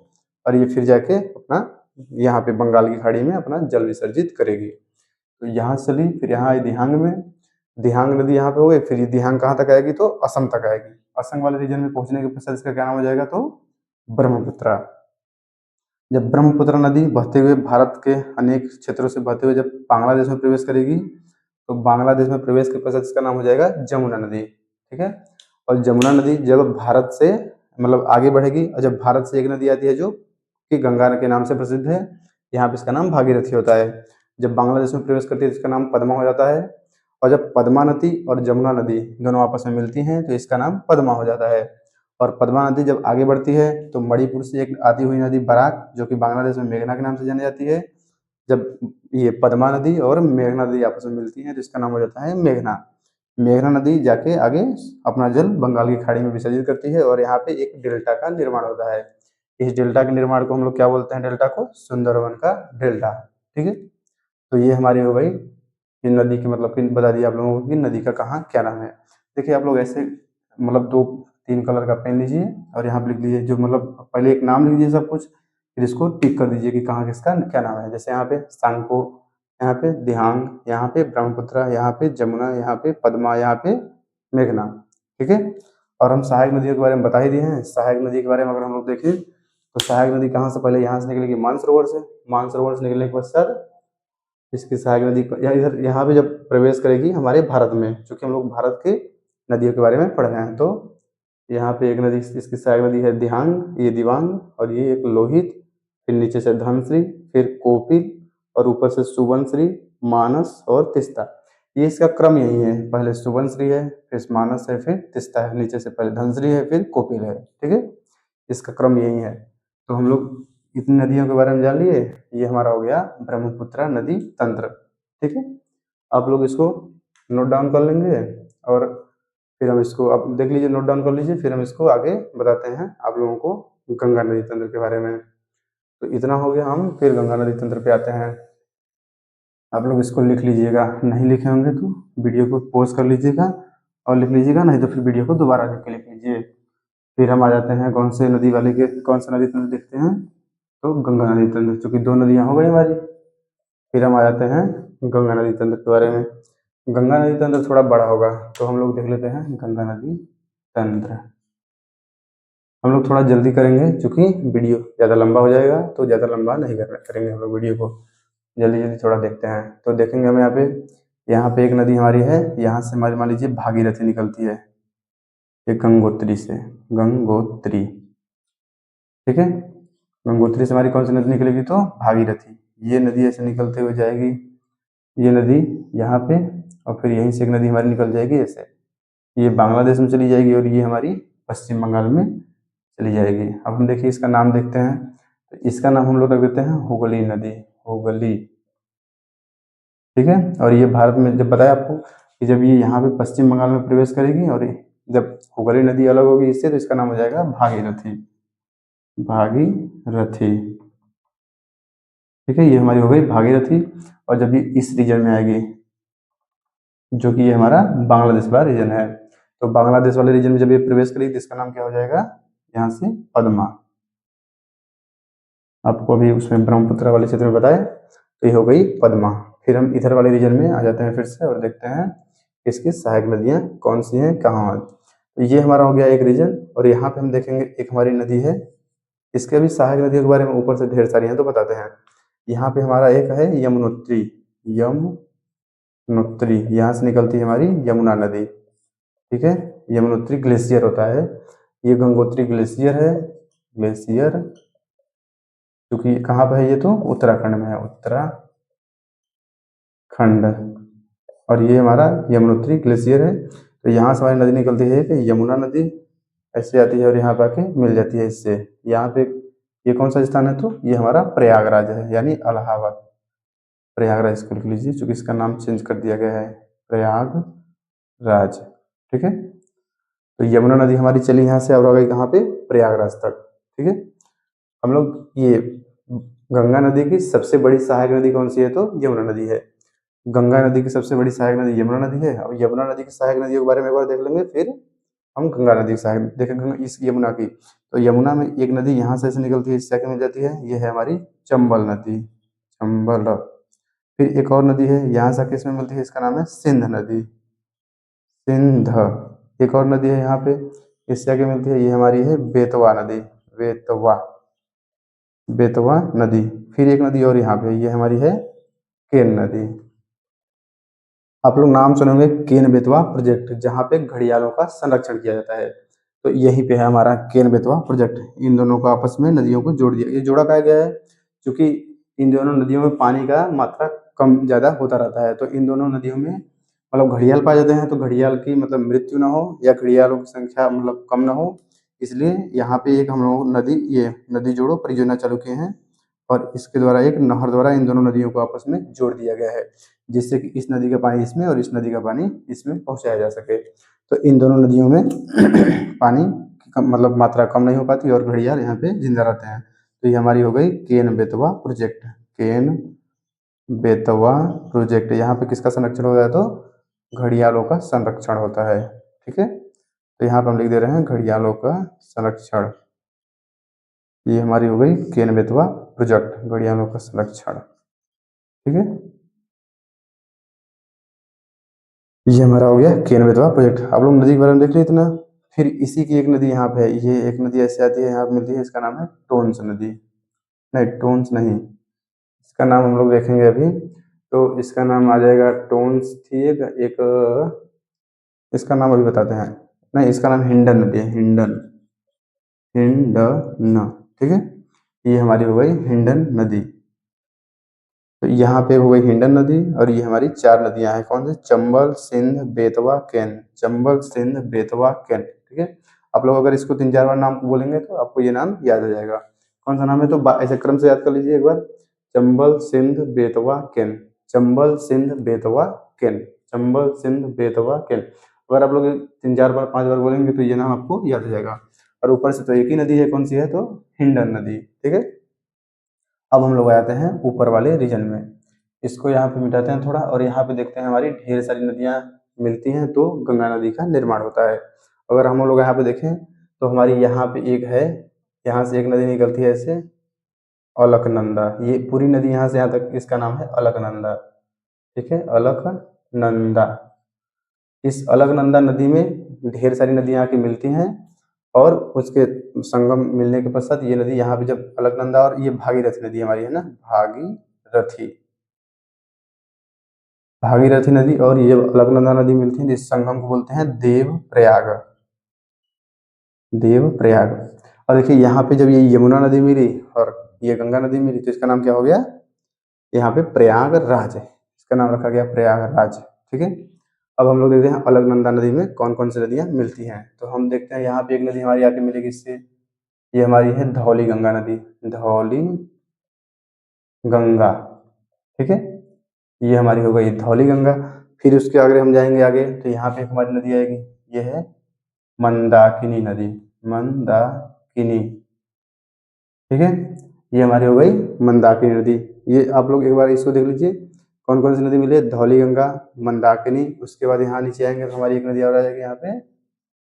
और ये फिर जाके अपना यहाँ पे बंगाल की खाड़ी में अपना जल विसर्जित करेगी। तो यहाँ से चली फिर यहाँ आई दिहांग में, दिहांग नदी यहाँ पे हो गई, फिर ये दिहांग कहाँ तक आएगी, तो असम तक आएगी। असम वाले रीजन में पहुंचने के पश्चात इसका क्या नाम हो जाएगा, तो ब्रह्मपुत्र। जब ब्रह्मपुत्र नदी बहते हुए भारत के अनेक क्षेत्रों से बहते हुए जब बांग्लादेश में प्रवेश करेगी, तो बांग्लादेश में प्रवेश के पश्चात इसका नाम हो जाएगा जमुना नदी। ठीक है। और जमुना नदी जब भारत से मतलब आगे बढ़ेगी, और जब भारत से एक नदी आती है जो कि गंगा के नाम से प्रसिद्ध है, यहाँ पे इसका नाम भागीरथी होता है। जब बांग्लादेश में प्रवेश करती है तो इसका नाम पद्मा हो जाता है, और जब पद्मा नदी और जमुना नदी दोनों आपस में मिलती हैं तो इसका नाम पद्मा हो जाता है। और पद्मा नदी जब आगे बढ़ती है तो मणिपुर से एक आती हुई नदी बराक, जो कि बांग्लादेश में मेघना के नाम से जानी जाती है, जब ये पद्मा नदी और मेघना नदी आपस में मिलती हैं तो इसका नाम हो जाता है मेघना। मेघना नदी जाके आगे अपना जल बंगाल की खाड़ी में विसर्जित करती है, और यहाँ पे एक डेल्टा का निर्माण होता है। इस डेल्टा के निर्माण को हम लोग क्या बोलते हैं, डेल्टा को सुंदरवन का डेल्टा। ठीक है। तो ये हमारी हो गई कि नदी की मतलब कि बता दिया आप लोगों को कि नदी का कहाँ क्या नाम है। देखिए आप लोग ऐसे मतलब 2-3 कलर का पेन लीजिए और यहाँ पे लिख लीजिए, जो मतलब पहले एक नाम लिख दीजिए सब कुछ, फिर इसको टिक कर दीजिए कि कहाँ किसका क्या नाम है। जैसे यहाँ पे सांगपो, यहाँ पे दिहांग, यहाँ पे ब्रह्मपुत्र, यहाँ पे जमुना, यहाँ पे पद्मा, यहाँ पे मेघना। ठीक है। और हम सहायक नदियों के बारे में बता ही दिए हैं। सहायक नदी के बारे में अगर हम लोग देखें तो सहायक नदी कहाँ से, पहले यहाँ से निकलेगी मानसरोवर से, मानसरोवर से निकलने के पश्चात इसकी सहायक नदी इधर यहाँ पे जब प्रवेश करेगी हमारे भारत में, क्योंकि हम लोग भारत के नदियों के बारे में पढ़ रहे हैं, तो यहाँ पे एक नदी इसकी सहायक नदी है दिहांग, ये दिवांग, और ये एक लोहित, फिर नीचे से धनश्री, फिर कोपिल, और ऊपर से सुबनश्री, मानस और तिस्ता। ये इसका क्रम यही है, पहले सुबनश्री है, फिर मानस है, फिर तिस्ता है, नीचे से पहले धनश्री है, फिर कोपिल है। ठीक है, इसका क्रम यही है। तो हम लोग इतनी नदियों के बारे में जान लिए। ये हमारा हो गया ब्रह्मपुत्र नदी तंत्र। ठीक है, आप लोग इसको नोट डाउन कर लेंगे, और फिर हम इसको अब देख लीजिए, नोट डाउन कर लीजिए, फिर हम इसको आगे बताते हैं आप लोगों को गंगा नदी तंत्र के बारे में। तो इतना हो गया, हम फिर गंगा नदी तंत्र पे आते हैं। आप लोग इसको लिख लीजिएगा, नहीं लिखे होंगे तो वीडियो को पॉज कर लीजिएगा और लिख लीजिएगा, नहीं तो फिर वीडियो को दोबारा लिख के लिख लीजिए। फिर हम आ जाते हैं कौन से नदी वाले के कौन सा नदी तंत्र देखते हैं, तो गंगा नदी तंत्र, चूंकि 2 नदियाँ हो गई हमारी। फिर हम आ जाते हैं गंगा नदी तंत्र के बारे में। गंगा नदी तंत्र थोड़ा बड़ा होगा, तो हम लोग देख लेते हैं गंगा नदी तंत्र। हम लोग थोड़ा जल्दी करेंगे क्योंकि वीडियो ज़्यादा लंबा हो जाएगा, तो ज़्यादा लंबा नहीं करेंगे हम लोग वीडियो को, जल्दी जल्दी थोड़ा देखते हैं। तो देखेंगे हम यहाँ पे एक नदी हमारी है, यहाँ से हमारी मान लीजिए भागीरथी निकलती है, ये गंगोत्री से, गंगोत्री, ठीक है। गंगोत्री से हमारी कौन सी नदी निकलेगी, तो भागीरथी। ये नदी ऐसे निकलते हुए जाएगी, ये नदी यहाँ पे, और फिर यहीं से एक नदी हमारी निकल जाएगी ऐसे, ये बांग्लादेश में चली जाएगी और ये हमारी पश्चिम बंगाल में चली जाएगी। अब हम देखिए इसका नाम देखते हैं, तो इसका नाम हम लोग रख देते हैं हुगली नदी, हुगली, ठीक है। और ये भारत में, जब बताया आपको कि जब ये यहाँ पे पश्चिम बंगाल में प्रवेश करेगी और जब हुगली नदी अलग होगी इससे, तो इसका नाम हो जाएगा भागीरथी, भागीरथी, ठीक है। ये हमारी हो गई भागीरथी। और जब ये इस रीजन में आएगी, जो कि ये हमारा बांग्लादेश वाला रीजन है, तो बांग्लादेश वाले रीजन में जब ये प्रवेश करेगी तो इसका नाम क्या हो जाएगा, यहाँ से पद्मा। आपको अभी उसमें ब्रह्मपुत्र वाले क्षेत्र में बताया, तो ये हो गई पद्मा। फिर हम इधर वाले रीजन में आ जाते हैं फिर से और देखते हैं इसकी सहायक नदियाँ कौन सी हैं, कहाँ। तो ये हमारा हो गया एक रीजन, और यहाँ पे हम देखेंगे एक हमारी नदी है, इसके भी सहायक नदियों के बारे में ऊपर से ढेर सारी हैं, तो बताते हैं। यहाँ पे हमारा एक है यमुनोत्री, यमुनोत्री, यहाँ से निकलती है हमारी यमुना नदी, ठीक है। यमुनोत्री ग्लेशियर होता है, ये गंगोत्री ग्लेशियर है, ग्लेशियर, क्योंकि कहाँ पे है ये, तो उत्तराखंड में है, उत्तराखंड। और ये हमारा यमुनोत्री ग्लेशियर है, तो यहाँ से हमारी नदी निकलती है कि यमुना नदी ऐसे आती है और यहाँ पे आके मिल जाती है इससे। यहाँ पे ये कौन सा स्थान है, तो ये हमारा प्रयागराज है, यानी इलाहाबाद, प्रयागराज इसको लिख लीजिए, चूंकि इसका नाम चेंज कर दिया गया है, प्रयागराज, ठीक है। तो यमुना नदी हमारी चली यहाँ से और आ गई कहाँ पे, प्रयागराज तक, ठीक है। हम लोग ये गंगा नदी की सबसे बड़ी सहायक नदी कौन सी है, तो यमुना नदी है। गंगा नदी की सबसे बड़ी सहायक नदी यमुना नदी है। अब यमुना नदी की सहायक नदियों के बारे में एक बार देख लेंगे, फिर हम गंगा नदी की सहायक देखेंगे इस यमुना की। तो यमुना में एक नदी यहाँ से ऐसे निकलती है, इससे आगे मिल जाती है, ये है हमारी चंबल नदी, चंबल। फिर एक और नदी है यहाँ से आके इसमें मिलती है, इसका नाम है सिंध नदी, सिंध। एक और नदी है यहाँ पे, इससे आगे मिलती है, ये हमारी है बेतवा नदी, बेतवा, बेतवा नदी। फिर एक नदी और यहाँ पे, ये हमारी है केन नदी। आप लोग नाम सुनेंगे केन बेतवा प्रोजेक्ट, जहाँ पे घड़ियालों का संरक्षण किया जाता है, तो यहीं पे है हमारा केन बेतवा प्रोजेक्ट। इन दोनों को आपस में नदियों को जोड़ दिया, ये जोड़ा पाया गया है क्योंकि इन दोनों नदियों में पानी का मात्रा कम ज़्यादा होता रहता है, तो इन दोनों नदियों में मतलब घड़ियाल पाए जाते हैं, तो घड़ियाल की मतलब मृत्यु ना हो या घड़ियालों की संख्या मतलब कम ना हो, इसलिए यहाँ पे एक हम लोग नदी, ये नदी जोड़ो परियोजना चालू किए हैं, और इसके द्वारा एक नहर द्वारा इन दोनों नदियों को आपस में जोड़ दिया गया है, जिससे कि इस नदी का पानी इसमें और इस नदी का पानी इसमें पहुंचाया जा सके। तो इन दोनों नदियों में पानी की कम मतलब मात्रा कम नहीं हो पाती और घड़ियाल यहाँ पे जिंदा रहते हैं। तो ये हमारी हो गई केन बेतवा प्रोजेक्ट, केन बेतवा प्रोजेक्ट। यहाँ पे किसका संरक्षण होता है, तो घड़ियालों का संरक्षण होता है, ठीक है। तो यहाँ पे हम लिख दे रहे हैं घड़ियालों का संरक्षण, ये हमारी हो गई केन बेतवा प्रोजेक्ट, घड़ियालों का संरक्षण, ठीक है। ये हमारा हो गया केन बेतवा प्रोजेक्ट। आप लोग नदी के बारे में देख लिए इतना। फिर इसी की एक नदी यहाँ पे है, ये एक नदी ऐसे आती है यहाँ पे मिलती है, इसका नाम है टोन्स नदी, नहीं टोन्स नहीं, इसका नाम हम लोग देखेंगे अभी। तो इसका नाम आ जाएगा टोन्स थी एक इसका नाम अभी बताते हैं, नहीं इसका नाम हिंडन नदी है, हिंडन, हिंडन, ठीक है। ये हमारी हो गई हिंडन नदी। तो यहाँ पे हो गई हिंडन नदी, और ये हमारी 4 नदियां हैं, कौन सी, चंबल, सिंध, बेतवा, केन, चंबल, सिंध, बेतवा, केन, ठीक है। आप लोग अगर इसको 3-4 बार नाम बोलेंगे तो आपको ये नाम याद आ जाएगा कौन सा नाम है, तो ऐसे क्रम से याद कर लीजिए एक बार, चंबल, सिंध, बेतवा, केन, चंबल, सिंध, बेतवा, केन, चंबल, सिंध, बेतवा, केन। अगर आप लोग 3-4 बार 5 बार बोलेंगे तो ये नाम आपको याद हो जाएगा। और ऊपर से तो एक ही नदी है, कौन सी है, तो हिंडन नदी। ठीक है, अब हम लोग आते हैं ऊपर वाले रीजन में। इसको यहाँ पे मिटाते हैं थोड़ा, और यहाँ पे देखते हैं हमारी ढेर सारी नदियाँ मिलती हैं तो गंगा नदी का निर्माण होता है। अगर हम लोग यहाँ पे देखें तो हमारी यहाँ पे एक है, यहाँ से एक नदी निकलती है ऐसे, अलकनंदा। ये पूरी नदी यहाँ से यहाँ तक इसका नाम है अलकनंदा। ठीक है, अलकनंदा। इस अलकनंदा नदी में ढेर सारी नदियाँ आके मिलती हैं, और उसके संगम मिलने के पश्चात ये नदी यहाँ पे जब अलकनंदा, और ये भागीरथी नदी हमारी है ना, भागीरथी, भागीरथी नदी और ये अलकनंदा नदी मिलती है, जिस संगम को बोलते हैं देवप्रयाग, देवप्रयाग। और देखिए यहाँ पे जब ये यमुना नदी मिली और ये गंगा नदी मिली तो इसका नाम क्या हो गया, यहाँ पे प्रयागराज है, इसका नाम रखा गया प्रयागराज। ठीक है, अब हम लोग देखते हैं अलकनंदा नदी में कौन कौन सी नदियाँ मिलती हैं। तो हम देखते हैं यहाँ पे एक नदी हमारी आके मिलेगी इससे, ये हमारी है धौली गंगा नदी, धौली गंगा। ठीक है, ये हमारी हो गई धौली गंगा। फिर उसके आगे हम जाएंगे आगे तो यहाँ पे एक हमारी नदी आएगी, ये है मंदाकिनी नदी, मंदाकिनी। ठीक है, ये हमारी हो गई मंदाकिनी नदी। ये आप लोग एक बार इसको देख लीजिए कौन कौन सी नदी मिली है, धौली गंगा, मंदाकिनी। उसके बाद यहाँ नीचे आएंगे तो हमारी एक नदी और आ जाएगी यहाँ पे,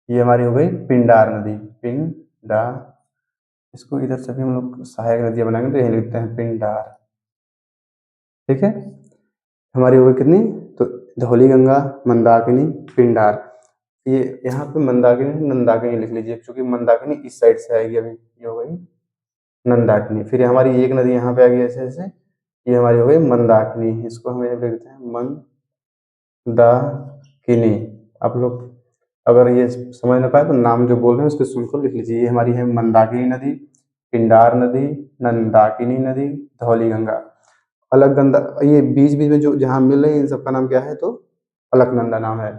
ये हमारी हो गई पिंडार नदी, पिंडार। इसको इधर से भी हम लोग सहायक नदियाँ बनाएंगे तो यही लिखते हैं पिंडार। ठीक है, हमारी हो गई कितनी, तो धौली गंगा, मंदाकिनी, पिंडार। ये यहाँ पे मंदाकिनी नंदाकिनी लिख लीजिए, क्योंकि मंदाकिनी इस साइड से आएगी अभी, ये हो गई नंदाकिनी। फिर हमारी एक नदी यहाँ पे आ गई ऐसे ऐसे, ये हमारी हो गई मंदाकिनी, इसको हम यहाँ पे लिखते हैं मंदाकिनी। आप लोग अगर ये समझ ना पाए तो नाम जो बोल रहे हैं उसको सुनकर लिख लीजिए। ये हमारी है मंदाकिनी नदी, पिंडार नदी, नंदाकिनी नदी, धौली गंगा। अलकनंदा, ये बीच बीच में जो जहाँ मिल रही है इन सबका नाम क्या है, तो अलकनंदा नाम है।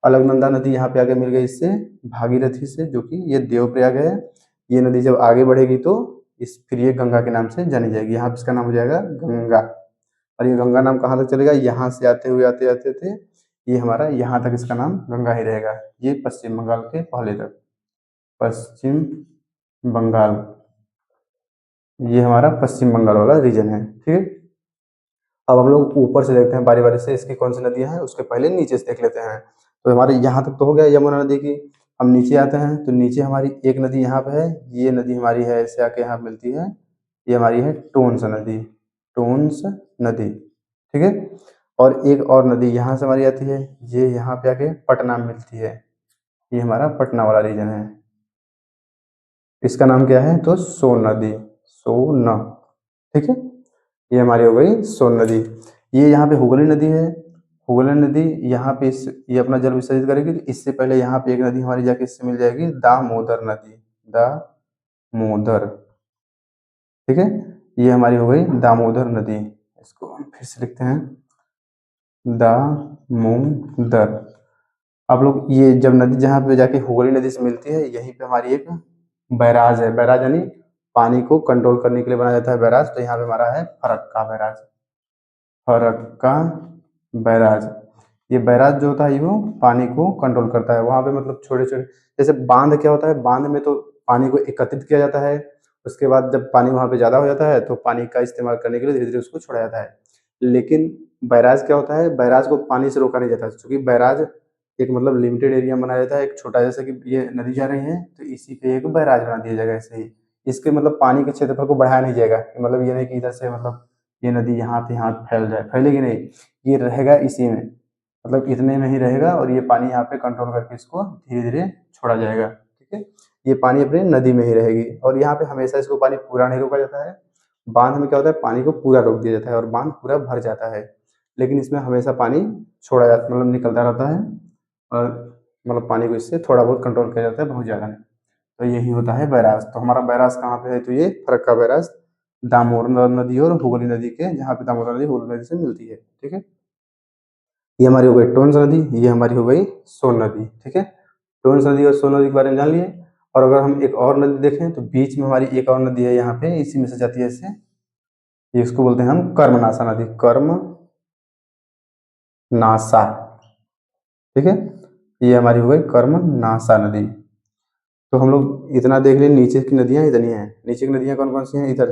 अलकनंदा नदी यहाँ पे आगे मिल गई इससे भागीरथी से, जो कि ये देवप्रयाग है। ये नदी जब आगे बढ़ेगी तो इस फिर ये गंगा के नाम से जानी जाएगी, यहाँ पे इसका नाम हो जाएगा गंगा। और ये गंगा नाम कहाँ तक चलेगा, यहाँ से आते हुए आते आते थे ये हमारा यहाँ तक इसका नाम गंगा ही रहेगा। ये पश्चिम बंगाल के पहले तक, पश्चिम बंगाल, ये हमारा पश्चिम बंगाल वाला रीजन है। ठीक है, अब हम लोग ऊपर से देखते हैं बारी बारी से इसकी कौन सी नदियाँ हैं, उसके पहले नीचे से देख लेते हैं। तो हमारे यहाँ तक तो हो गया यमुना नदी की। हम नीचे आते हैं तो नीचे हमारी एक नदी यहाँ पे है, ये नदी हमारी है ऐसे आके यहाँ मिलती है, ये हमारी है टोंस नदी, टोंस नदी। ठीक है, और एक और नदी यहाँ से हमारी आती है, ये यहाँ पे आके पटना में मिलती है, ये हमारा पटना वाला रीजन है। इसका नाम क्या है, तो सोन नदी, सोन। ठीक है, ये हमारी हो गई सोन नदी। ये यहाँ पे हुगली नदी है, हुगली नदी यहाँ पे ये अपना जल विसर्जित करेगी, तो इससे पहले यहाँ पे एक नदी हमारी जाके इससे मिल जाएगी, दामोदर नदी, दामोदर। ठीक है, ये हमारी हो गई दामोदर नदी। इसको हम फिर से लिखते हैं दामोदर। आप लोग ये जब नदी जहाँ पे जाके हुगली नदी से मिलती है, यहीं पे हमारी एक बैराज है, बैराज यानी पानी को कंट्रोल करने के लिए बनाया जाता है बैराज। तो यहाँ पे हमारा है फरक्का बैराज, फरक्का बैराज। ये बैराज जो होता है वो पानी को कंट्रोल करता है। वहाँ पे मतलब छोटे छोटे, जैसे बांध क्या होता है, बांध में तो पानी को एकत्रित किया जाता है, उसके बाद जब पानी वहाँ पे ज़्यादा हो जाता है तो पानी का इस्तेमाल करने के लिए धीरे धीरे उसको छोड़ा जाता है। लेकिन बैराज क्या होता है, बैराज को पानी से रोका नहीं जाता, क्योंकि बैराज एक मतलब लिमिटेड एरिया में बनाया जाता है, एक छोटा, जैसे कि ये नदी जा रही है तो इसी पे एक बैराज बना दिया जाएगा ऐसे ही। इसके मतलब पानी के क्षेत्रफल को बढ़ाया नहीं जाएगा, मतलब ये नहीं कि इधर से मतलब ये नदी यहाँ फैल जाए, फैलेगी नहीं, ये रहेगा इसी में, मतलब इतने में ही रहेगा, और ये पानी यहाँ पे कंट्रोल करके इसको धीरे धीरे छोड़ा जाएगा। ठीक है, ये पानी अपनी नदी में ही रहेगी, और यहाँ पे हमेशा इसको पानी पूरा नहीं रोका जाता है। बांध में क्या होता है, पानी को पूरा रोक दिया जाता है और बांध पूरा भर जाता है, लेकिन इसमें हमेशा पानी छोड़ा जाता, मतलब निकलता रहता है, और मतलब पानी को इससे थोड़ा बहुत कंट्रोल किया जाता है, बहुत ज़्यादा नहीं। तो यही होता है बैराज। तो हमारा बैराज कहाँ पे है, तो ये फरक्का बैराज दामोदर नदी और हुगली नदी के, जहाँ पे दामोदर नदी हुगली नदी से मिलती है। ठीक है, ये हमारी हो गई टोंस नदी, ये हमारी हो गई सोन नदी। ठीक है, टोंस नदी और सोन नदी के बारे में जान लिए। और अगर हम एक और नदी देखें तो बीच में हमारी एक और नदी है यहाँ पे, इसी में से जाती है इससे, ये इसको बोलते हैं हम कर्मनाशा नदी, कर्मनाशा। ठीक है, ये हमारी हो गई कर्मनाशा नदी। तो हम लोग इतना देख लें, नीचे की नदियाँ इतनी हैं। नीचे की नदियाँ कौन कौन सी हैं? इधर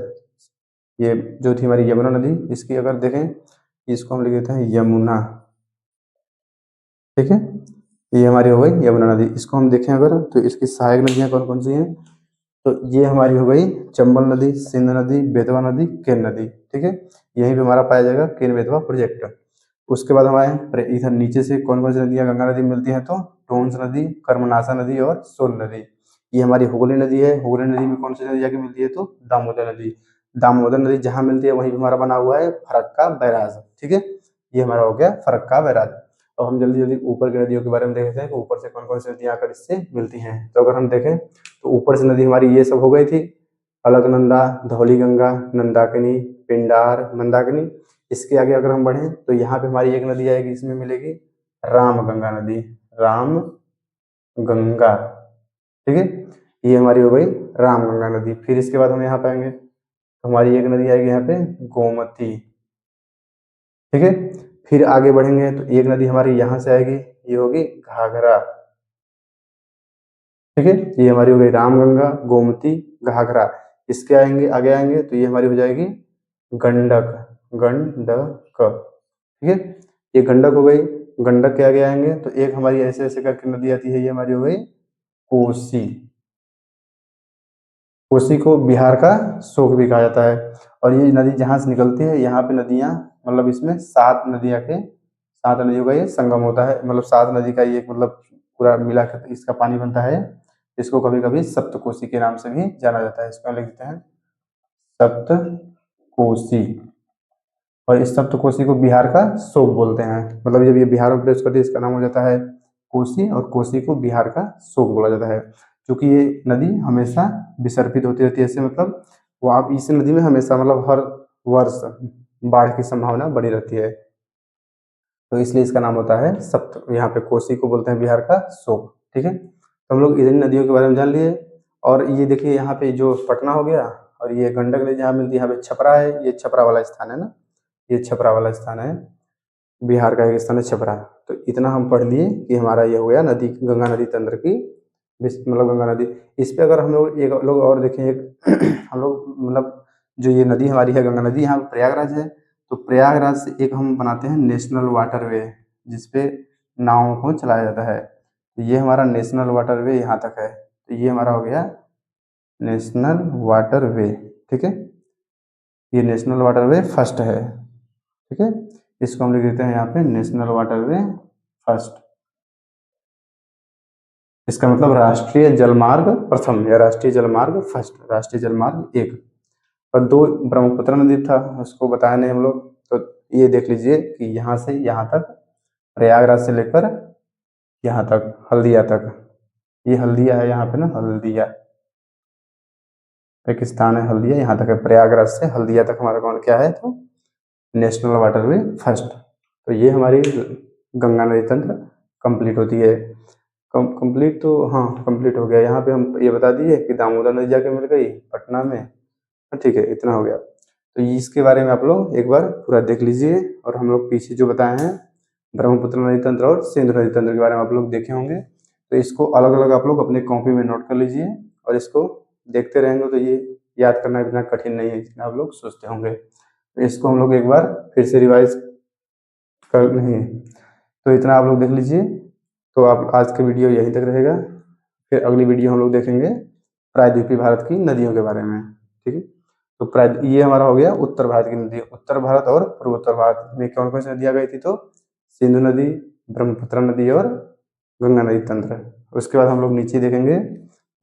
ये जो थी हमारी यमुना नदी, इसकी अगर देखें, इसको हम लिख देते हैं यमुना, ठीक है। ये हमारी हो गई यमुना नदी। इसको हम देखें अगर, तो इसकी सहायक नदियाँ कौन कौन सी हैं? तो ये हमारी हो गई चंबल नदी, सिंध नदी, बेतवा नदी, केन नदी, ठीक है। यहीं पे हमारा पाया जाएगा केन बेतवा प्रोजेक्ट। उसके बाद हमारे इधर नीचे से कौन कौन सी नदियाँ गंगा नदी मिलती हैं? तो टोंस नदी, कर्मनाशा नदी और सोन नदी। ये हमारी हुगली नदी है। हुगली नदी में कौन सी नदी जाके मिलती है? तो दामोदर नदी। दामोदर नदी जहाँ मिलती है वहीं पे हमारा बना हुआ है फरक्का बैराज, ठीक है। ये हमारा हो गया फरक्का बैराज। तो हम जल्दी जल्दी ऊपर की नदियों के बारे में देखते हैं कि ऊपर से कौन कौन सी नदियाँ आकर इससे मिलती हैं। तो अगर हम देखें तो ऊपर से नदी हमारी ये सब हो गई थी, अलकनंदा, धौलीगंगा, नंदाकिनी, पिंडार, मंदाकिनी। इसके आगे अगर हम बढ़ें तो यहाँ पे हमारी एक नदी आएगी, इसमें मिलेगी रामगंगा नदी, राम गंगा, ठीक है। ये हमारी हो गई रामगंगा नदी। फिर इसके बाद हम यहाँ पाएंगे तो हमारी एक नदी आएगी यहाँ पे गोमती, ठीक है। फिर आगे बढ़ेंगे तो एक नदी हमारी यहाँ से आएगी, ये होगी घाघरा, ठीक है। ये हमारी हो गई रामगंगा, गोमती, घाघरा। इसके आएंगे आगे आएंगे तो ये हमारी हो जाएगी गंडक, गंडक, ठीक है। ये गंडक हो गई। गंडक के आगे आएंगे तो एक हमारी ऐसे ऐसे करके नदी आती है, ये हमारी हो गई कोसी। कोसी को बिहार का शोक भी कहा जाता है। और ये नदी जहाँ से निकलती है, यहाँ पे नदियाँ, मतलब इसमें 7 नदियाँ के, 7 नदियों का ये संगम होता है। मतलब 7 नदी का ये मतलब पूरा मिला कर इसका पानी बनता है। इसको कभी कभी सप्तकोसी के नाम से भी जाना जाता है। इसको लिख देते हैं सप्तकोसी। और इस सप्तकोसी को बिहार का शोक बोलते हैं। मतलब जब ये बिहार में प्रवेश करती है इसका नाम हो जाता है कोसी, और कोसी को बिहार का शोक बोला जाता है। क्योंकि ये नदी हमेशा विसर्पित होती रहती है, ऐसे मतलब वो आप इस नदी में हमेशा मतलब हर वर्ष बाढ़ की संभावना बनी रहती है। तो इसलिए इसका नाम होता है सप्त, यहाँ पे कोसी को बोलते हैं बिहार का शोक, ठीक है। तो हम लोग इन्हीं नदियों के बारे में जान लिए। और ये देखिए यहाँ पे जो पटना हो गया, और ये गंडक नदी जहाँ मिलती है यहाँ पे छपरा है, ये छपरा वाला स्थान है ना, ये छपरा वाला स्थान है, बिहार का एक स्थान है छपरा। तो इतना हम पढ़ लिए कि हमारा ये हो गया नदी, गंगा नदी तंत्र की मतलब गंगा नदी। इस पे अगर हम लोग एक लोग और देखें, एक हम लोग मतलब जो ये नदी हमारी है गंगा नदी, यहाँ प्रयागराज है। तो प्रयागराज से एक हम बनाते हैं नेशनल वाटरवे, जिसपे नावों को चलाया जाता है। तो ये हमारा नेशनल वाटरवे यहाँ तक है। तो ये हमारा हो गया नेशनल वाटरवे, ठीक है। ये नेशनल वाटरवे फर्स्ट है, ठीक है। इसको हम लिख देते हैं यहाँ पे नेशनल वाटरवे फर्स्ट। इसका मतलब राष्ट्रीय जलमार्ग प्रथम या राष्ट्रीय जलमार्ग फर्स्ट, राष्ट्रीय जलमार्ग एक। और 2 ब्रह्मपुत्र नदी था, उसको बताया नहीं हम लोग। तो ये देख लीजिए कि यहाँ से यहाँ तक, प्रयागराज से लेकर यहाँ तक हल्दिया तक, ये हल्दिया है यहाँ पे ना, हल्दिया एक स्थान है, हल्दिया यहाँ तक है। प्रयागराज से हल्दिया तक हमारा कौन क्या है? तो नेशनल वाटरवे फर्स्ट। तो ये हमारी गंगा नदी तंत्र कंप्लीट होती है। कंप्लीट तो हाँ कंप्लीट हो गया। यहाँ पे हम ये बता दिए कि दामोदर नदी जाके मिल गई पटना में, ठीक है, इतना हो गया। तो इसके बारे में आप लोग एक बार पूरा देख लीजिए। और हम लोग पीछे जो बताए हैं ब्रह्मपुत्र नदी तंत्र और सिंधु नदी तंत्र के बारे में आप लोग देखे होंगे। तो इसको अलग अलग आप लोग अपने कॉपी में नोट कर लीजिए, और इसको देखते रहेंगे तो ये याद करना इतना कठिन नहीं है जितना आप लोग सोचते होंगे। तो इसको हम लोग एक बार फिर से रिवाइज कर नहीं, तो इतना आप लोग देख लीजिए। तो आप आज का वीडियो यहीं तक रहेगा। फिर अगली वीडियो हम लोग देखेंगे प्रायद्वीपीय भारत की नदियों के बारे में, ठीक है। तो ये हमारा हो गया उत्तर भारत की नदी। उत्तर भारत और पूर्वोत्तर भारत में कौन कौन सी नदियाँ गई थी? तो सिंधु नदी, ब्रह्मपुत्र नदी और गंगा नदी तंत्र। उसके बाद हम लोग नीचे देखेंगे,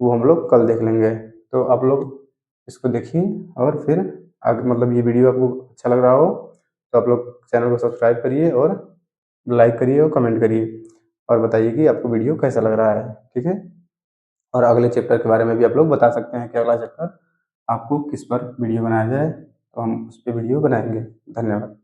वो हम लोग कल देख लेंगे। तो आप लोग इसको देखिए, और फिर आगे मतलब ये वीडियो आपको अच्छा लग रहा हो तो आप लोग चैनल को सब्सक्राइब करिए और लाइक करिए और कमेंट करिए, और बताइए कि आपको वीडियो कैसा लग रहा है, ठीक है। और अगले चैप्टर के बारे में भी आप लोग बता सकते हैं कि अगला चैप्टर आपको किस पर वीडियो बनाया जाए, तो हम उस पर वीडियो बनाएंगे। धन्यवाद।